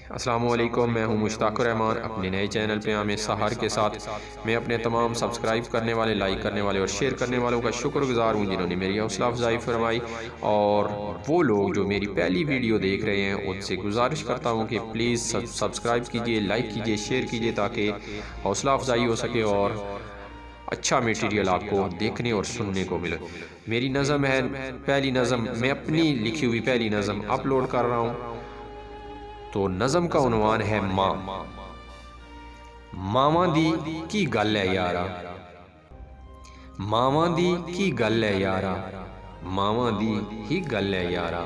अस्सलामुअलैकुम, मैं हूं मुश्ताक रहमान। अपने नए चैनल पे आमे सहार के साथ मैं अपने तमाम सब्सक्राइब करने वाले, लाइक करने वाले और शेयर करने वालों का शुक्रगुजार हूं जिन्होंने मेरी हौसला अफजाई फरमाई। और वो लोग जो मेरी पहली वीडियो देख रहे हैं उनसे गुजारिश करता हूं कि प्लीज़ सब्सक्राइब कीजिए, लाइक कीजिए, शेयर कीजिए ताकि हौसला अफजाई हो सके और अच्छा मटेरियल आपको देखने और सुनने को मिले। मेरी नज़म है, पहली नज़म मैं अपनी लिखी हुई पहली नज़म अपलोड कर रहा हूँ। तो नज़म का उन्वान है माँ। मावां दी की गल है यारा, मावां दी की गल है यारा, मावां दी ही गल है यारा।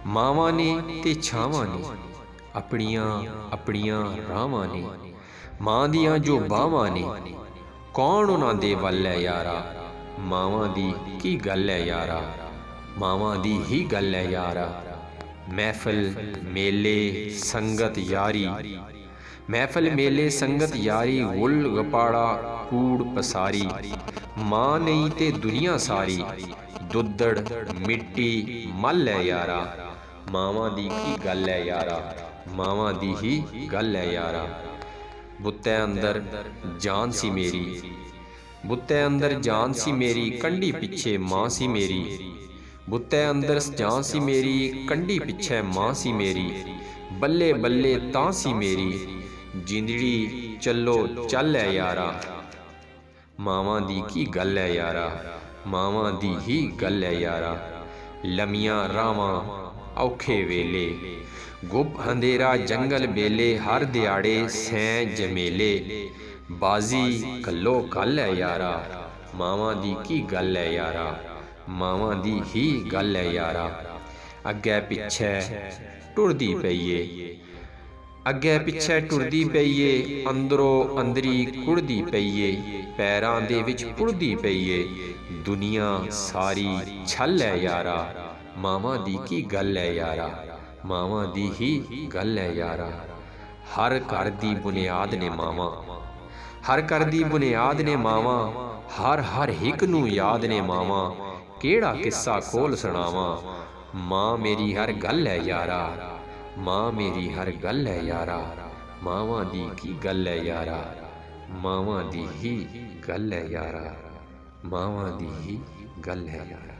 मावां ने ते छावां ने अपनियां अपनियां रावां ने, मां दियां जो बावां ने कौन उन्हां दे वल है यारा। मावां दी की गल है यारा, मावां दी ही गल है यारा। महफिल मेले संगत यारी, महफिल मेले संगत यारी, गुल गपाड़ा कूड़ पसारी। मां नहीं ते दुनिया सारी, दुद्धड़ मिट्टी मल है यारा। मावां दी की गल है यारा, मावां दी ही गल है यारा। बुत्ते अंदर जान सी मेरी, बुत्ते अंदर जान सी मेरी, कंडी पिछे मां सी मेरी। बुत्ते अंदर जान सी मेरी, कंडी पिछे मां सी मेरी। बल्ले बल्ले तां सी मेरी, जिंदड़ी चलो चल है यारा। मावां दी की गल है यारा, मावां दी ही गल है यारा। लमियां रावां औखे वेले, गुप अंधेरा जंगल बेले, हर दिहाड़े सैं जमेले। बाजी कल्लो कल है यारा, मावां दी की गल है यारा, मावां दी ही गल है यारा। अग्गे पिछे टुरदी पईए, अग्गे पिछे टुरदी पईए, अंदरों अंदरी कुड़दी पईए। पैरां दे विच पुड़दी पईए, दुनिया सारी छल है यारा। मावां दी की गल है यारा, मावां दी ही गल है यारा। हर घर दी बुनियाद ने मावां, हर घर दी बुनियाद ने मावां, हर हर हिक नूं याद ने मावां। केड़ा किस्सा खोल सुणावां, मां मेरी हर गल है यारा, मां मेरी हर गल है यारा। मावां दी की गल है यारा, मावां दी ही गल है यारा, मावां दी ही गल है यारा।